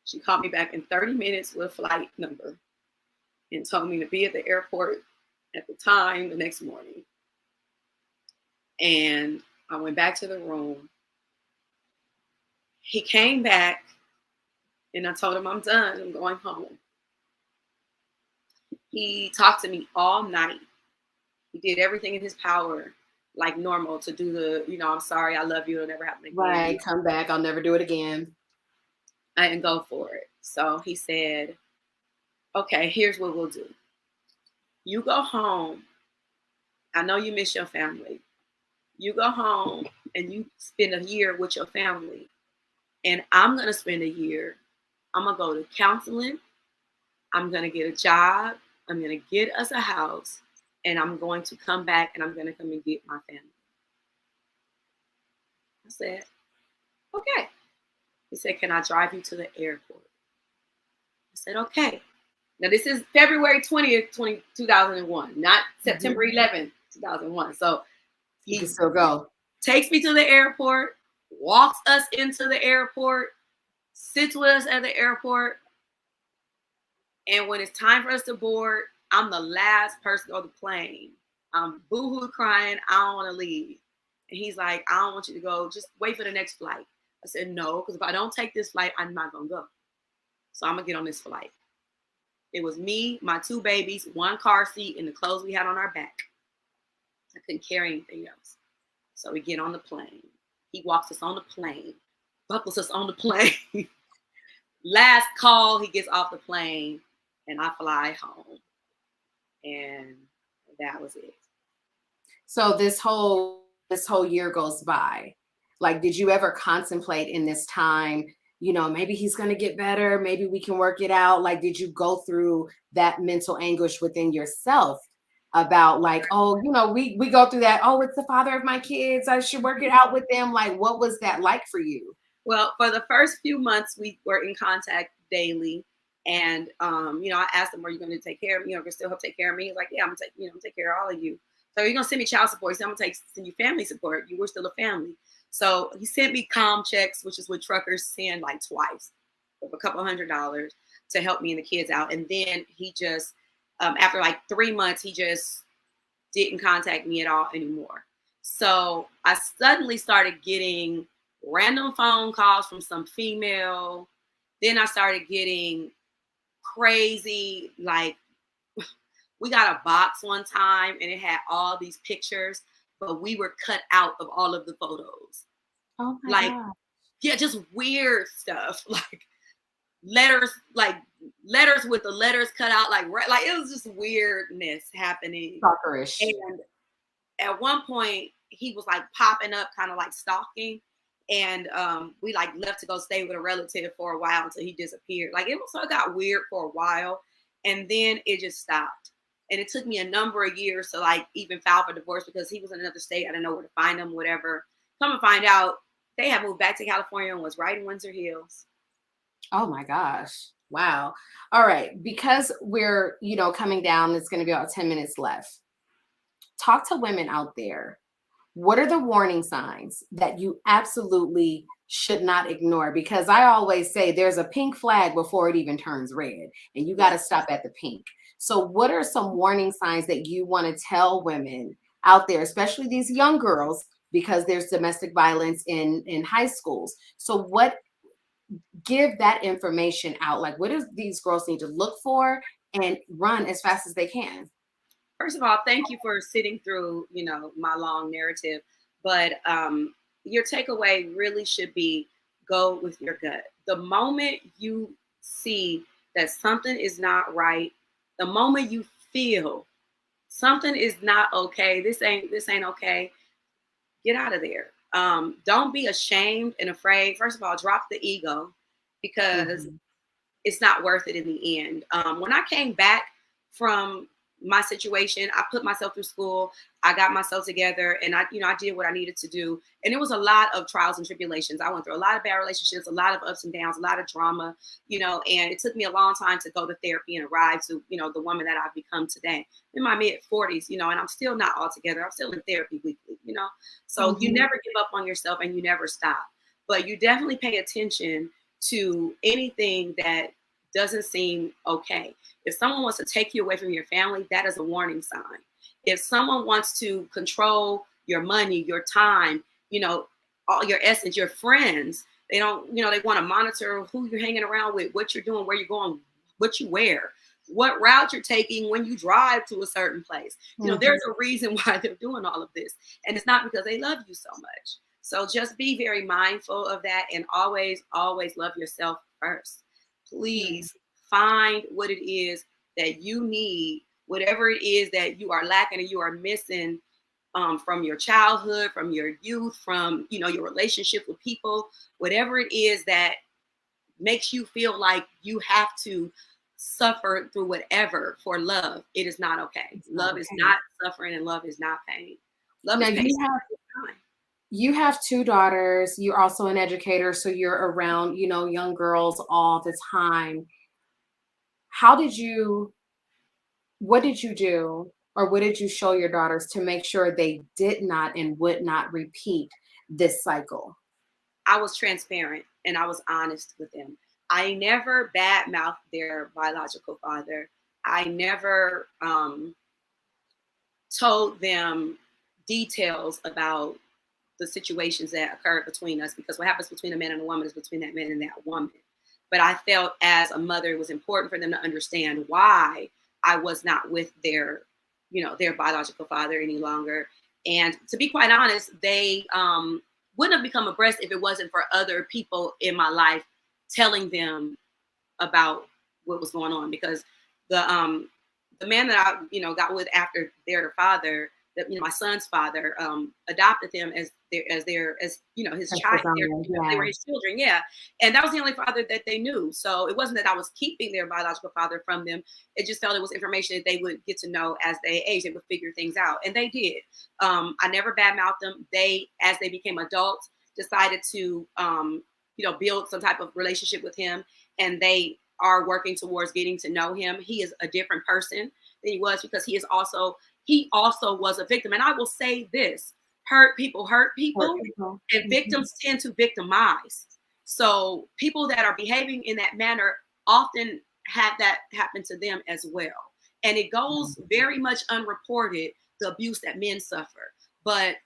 She called me back in 30 minutes with a flight number and told me to be at the airport at the time the next morning. And I went back to the room. He came back and I told him, I'm done. I'm going home. He talked to me all night. He did everything in his power, like normal, to do the, I'm sorry, I love you, it'll never happen again. Right, come back, I'll never do it again. I didn't go for it. So he said, okay, here's what we'll do. You go home. I know you miss your family. You go home and you spend a year with your family. And I'm going to spend a year. I'm going to go to counseling. I'm going to get a job. I'm going to get us a house. And I'm going to come back and I'm going to come and get my family. I said, okay. He said, can I drive you to the airport? I said, okay. Now, this is February 20th, 2001, not September 11th, 2001. So he can still go. Takes me to the airport, walks us into the airport, sits with us at the airport. And when it's time for us to board, I'm the last person on the plane. I'm boohoo crying. I don't want to leave. And he's like, I don't want you to go. Just wait for the next flight. I said, no, because if I don't take this flight, I'm not going to go. So I'm going to get on this flight. It was me, my two babies, one car seat, and the clothes we had on our back. I couldn't carry anything else. So we get on the plane. He walks us on the plane, buckles us on the plane. Last call, he gets off the plane, and I fly home. And that was it. So this whole year goes by. Like, did you ever contemplate in this time, maybe he's going to get better, maybe we can work it out? Like, did you go through that mental anguish within yourself about like, oh, we go through that, oh, it's the father of my kids, I should work it out with them? Like, what was that like for you? Well, for the first few months, we were in contact daily. And, I asked him, are you going to take care of me? Can still help take care of me? He's like, yeah, I'm going to take care of all of you. So you're going to send me child support. He said, I'm going to send you family support. You were still a family. So he sent me comm checks, which is what truckers send like twice, of a couple $100 to help me and the kids out. And then he just, after like 3 months, he just didn't contact me at all anymore. So I suddenly started getting random phone calls from some female. Then I started getting crazy, like, we got a box one time and it had all these pictures, but we were cut out of all of the photos. Oh my God. Yeah, just weird stuff, like letters with the letters cut out, like it was just weirdness happening. Stalkerish. And at one point he was like popping up, kind of like stalking. And we like left to go stay with a relative for a while until he disappeared. Like it got weird for a while, and then it just stopped. And it took me a number of years to like even file for divorce because he was in another state. I didn't know where to find him, whatever. Come to find out, they had moved back to California and was right in Windsor Hills. Oh my gosh. Wow. All right. Because we're, coming down, it's going to be about 10 minutes left. Talk to women out there. What are the warning signs that you absolutely should not ignore? Because I always say there's a pink flag before it even turns red, and you got to stop at the pink. So what are some warning signs that you want to tell women out there, especially these young girls, because there's domestic violence in high schools? So give that information out. Like, what do these girls need to look for and run as fast as they can? First of all, thank you for sitting through, my long narrative. But your takeaway really should be go with your gut. The moment you see that something is not right, the moment you feel something is not okay, this ain't okay, get out of there. Don't be ashamed and afraid. First of all, drop the ego because Mhm. it's not worth it in the end. When I came back from my situation, I put myself through school, I got myself together, and I did what I needed to do. And it was a lot of trials and tribulations. I went through a lot of bad relationships, a lot of ups and downs, a lot of drama, and it took me a long time to go to therapy and arrive to, the woman that I've become today in my mid 40s, and I'm still not all together. I'm still in therapy weekly, So you Mhm. never give up on yourself and you never stop, but you definitely pay attention to anything that doesn't seem okay. If someone wants to take you away from your family, that is a warning sign. If someone wants to control your money, your time, all your essence, your friends, they don't, they want to monitor who you're hanging around with, what you're doing, where you're going, what you wear, what route you're taking when you drive to a certain place. There's a reason why they're doing all of this. And it's not because they love you so much. So just be very mindful of that and always, always love yourself first. Please find what it is that you need, whatever it is that you are lacking and you are missing from your childhood, from your youth, from your relationship with people, whatever it is that makes you feel like you have to suffer through whatever for love. It is not okay. It's not Love is okay. not suffering and love is not pain. Love Now is pain. you have two daughters. You're also an educator, so you're around, young girls all the time. How did you what did you do or what did you show your daughters to make sure they did not and would not repeat this cycle? I was transparent and I was honest with them. I never badmouthed their biological father. I never told them details about the situations that occurred between us, because what happens between a man and a woman is between that man and that woman. But I felt as a mother, it was important for them to understand why I was not with their biological father any longer. And to be quite honest, they wouldn't have become abreast if it wasn't for other people in my life telling them about what was going on. Because the man that I got with after their father, that my son's father, adopted them as his That's child. They yeah. were his children, yeah. And that was the only father that they knew. So it wasn't that I was keeping their biological father from them. It just felt it was information that they would get to know as they aged. They would figure things out, and they did. I never badmouthed them. They, as they became adults, decided to build some type of relationship with him, and they are working towards getting to know him. He is a different person than he was, because he also was a victim. And I will say this: hurt people, Hurt and people. victims tend to victimize. So people that are behaving in that manner often have that happen to them as well. And it goes very much unreported, the abuse that men suffer. But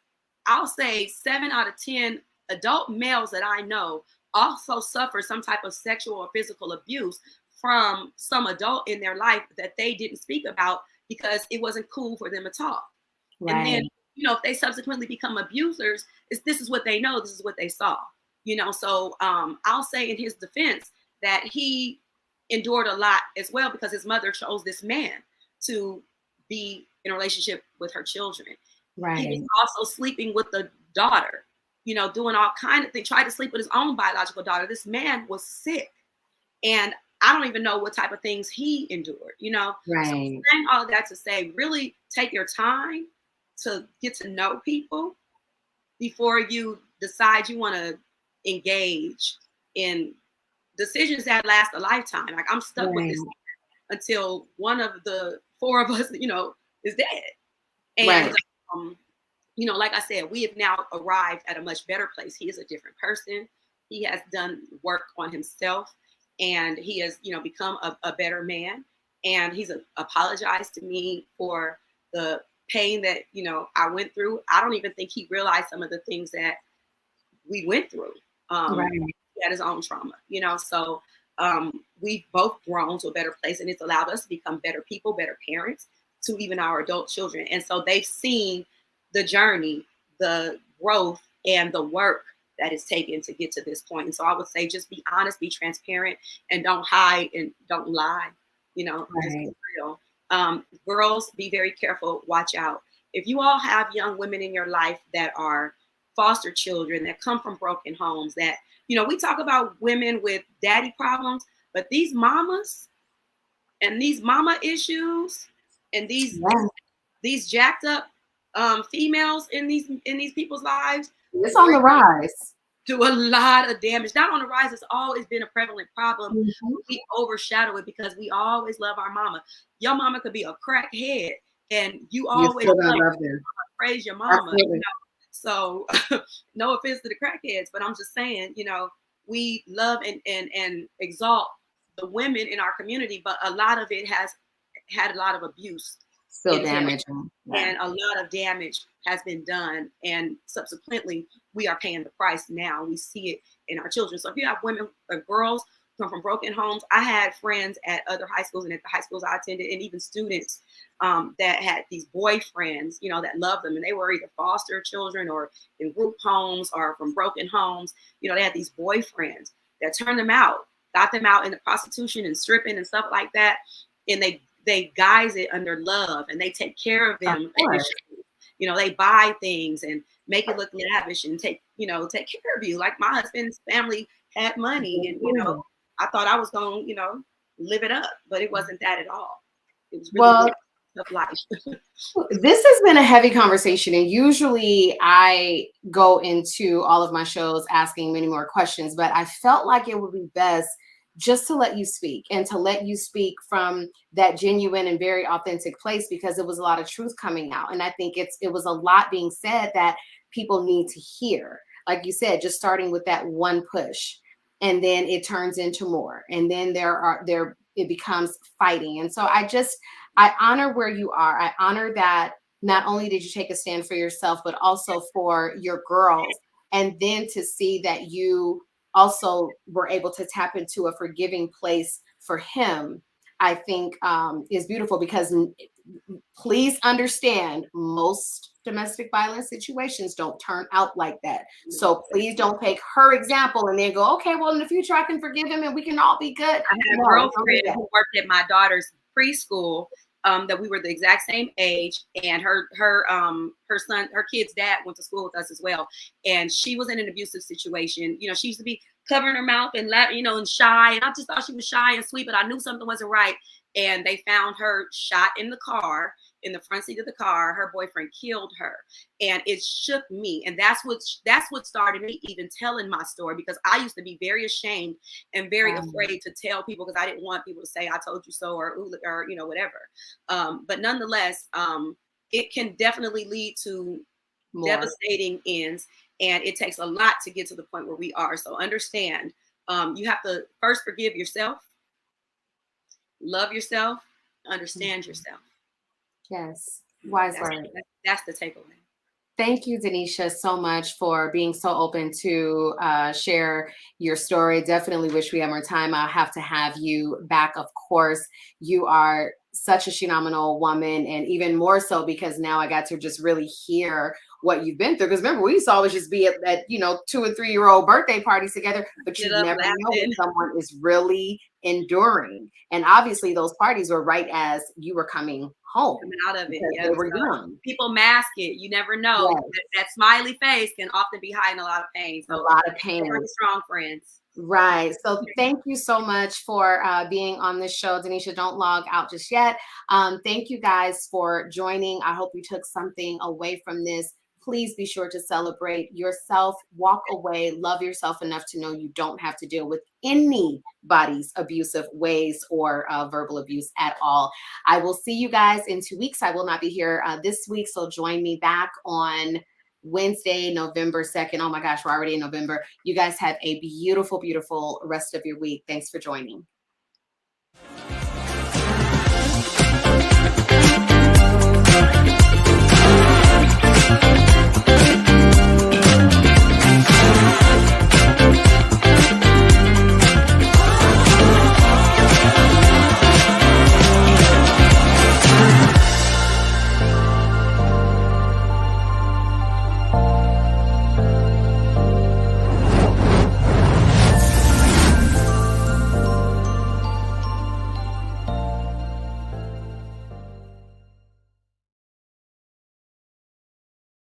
I'll say 7 out of 10 adult males that I know also suffer some type of sexual or physical abuse from some adult in their life that they didn't speak about because it wasn't cool for them to talk. And then, Right. if they subsequently become abusers, this is what they know, this is what they saw. So I'll say in his defense that he endured a lot as well, because his mother chose this man to be in a relationship with her children. He was Right. also sleeping with the daughter, doing all kind of things, tried to sleep with his own biological daughter. This man was sick. And I don't even know what type of things he endured. So Right. saying all of that to say, really take your time to get to know people before you decide you want to engage in decisions that last a lifetime. Like, I'm stuck with Right. this until one of the four of us, is dead. And Right. um, like I said, we have now arrived at a much better place. He is a different person. He has done work on himself, and he has, become a better man. And he's apologized to me for the pain that, I went through. I don't even think he realized some of the things that we went through. Right. He had his own trauma. So we've both grown to a better place, and it's allowed us to become better people, better parents. to even our adult children. And so they've seen the journey, the growth, and the work that is taken to get to this point. And so I would say just be honest, be transparent, and don't hide and don't lie. Just be real. Girls, be very careful. Watch out. If you all have young women in your life that are foster children, that come from broken homes, that, we talk about women with daddy problems, but these mamas and these mama issues and these jacked up females in these people's lives, it's on the rise. Do a lot of damage. Not on the rise. It's always been a prevalent problem. Mm-hmm. We overshadow it because we always love our mama. Your mama could be a crackhead, and you always praise your mama. So no offense to the crackheads, but I'm just saying, we love and exalt the women in our community, but a lot of it has had a lot of abuse. Still damaging. And a lot of damage has been done. And subsequently, we are paying the price now. We see it in our children. So if you have women or girls come from broken homes, I had friends at other high schools and at the high schools I attended, and even students that had these boyfriends, that loved them. And they were either foster children or in group homes or from broken homes. They had these boyfriends that turned them out, got them out into prostitution and stripping and stuff like that. And they guise it under love, and they take care of them. They buy things and make it look lavish and take care of you. Like my husband's family had money, and I thought I was going to live it up, but it wasn't that at all. It was really tough life. This has been a heavy conversation, and usually I go into all of my shows asking many more questions, but I felt like it would be best just to let you speak, and to let you speak from that genuine and very authentic place, because it was a lot of truth coming out. And I think it was a lot being said that people need to hear. Like you said, just starting with that one push, and then it turns into more. And then it becomes fighting. And so I honor where you are. I honor that not only did you take a stand for yourself, but also for your girls. And then to see that you also were able to tap into a forgiving place for him, I think is beautiful, because please understand, most domestic violence situations don't turn out like that. So please don't take her example and then go, okay, well, in the future I can forgive him and we can all be good. I had a girlfriend who worked at my daughter's preschool, that we were the exact same age, and her kid's dad went to school with us as well, and she was in an abusive situation. She used to be covering her mouth and and shy, and I just thought she was shy and sweet, but I knew something wasn't right. And they found her shot in the car, in the front seat of the car. Her boyfriend killed her, and it shook me. And that's what started me even telling my story, because I used to be very ashamed and very afraid to tell people, because I didn't want people to say I told you so, or whatever. But nonetheless, it can definitely lead to devastating ends, and it takes a lot to get to the point where we are. So understand, you have to first forgive yourself, love yourself, understand yourself. Yes. Wise word. That's the takeaway. Thank you, Denisha, so much for being so open to share your story. Definitely wish we had more time. I'll have to have you back, of course. You are such a phenomenal woman, and even more so because now I got to just really hear what you've been through. Because remember, we used to always just be at 2 and 3 year old birthday parties together, but you never know when someone is really enduring. And obviously those parties were right as you were coming home. Coming out of it. They were young. People mask it. You never know. Yes. That smiley face can often be hiding a lot of pain. So a lot of pain. Very strong friends. Right. So thank you so much for being on this show. Denisha, don't log out just yet. Thank you guys for joining. I hope you took something away from this. Please be sure to celebrate yourself, walk away, love yourself enough to know you don't have to deal with anybody's abusive ways or verbal abuse at all. I will see you guys in 2 weeks. I will not be here this week, so join me back on Wednesday, November 2nd. Oh my gosh, we're already in November. You guys have a beautiful, beautiful rest of your week. Thanks for joining.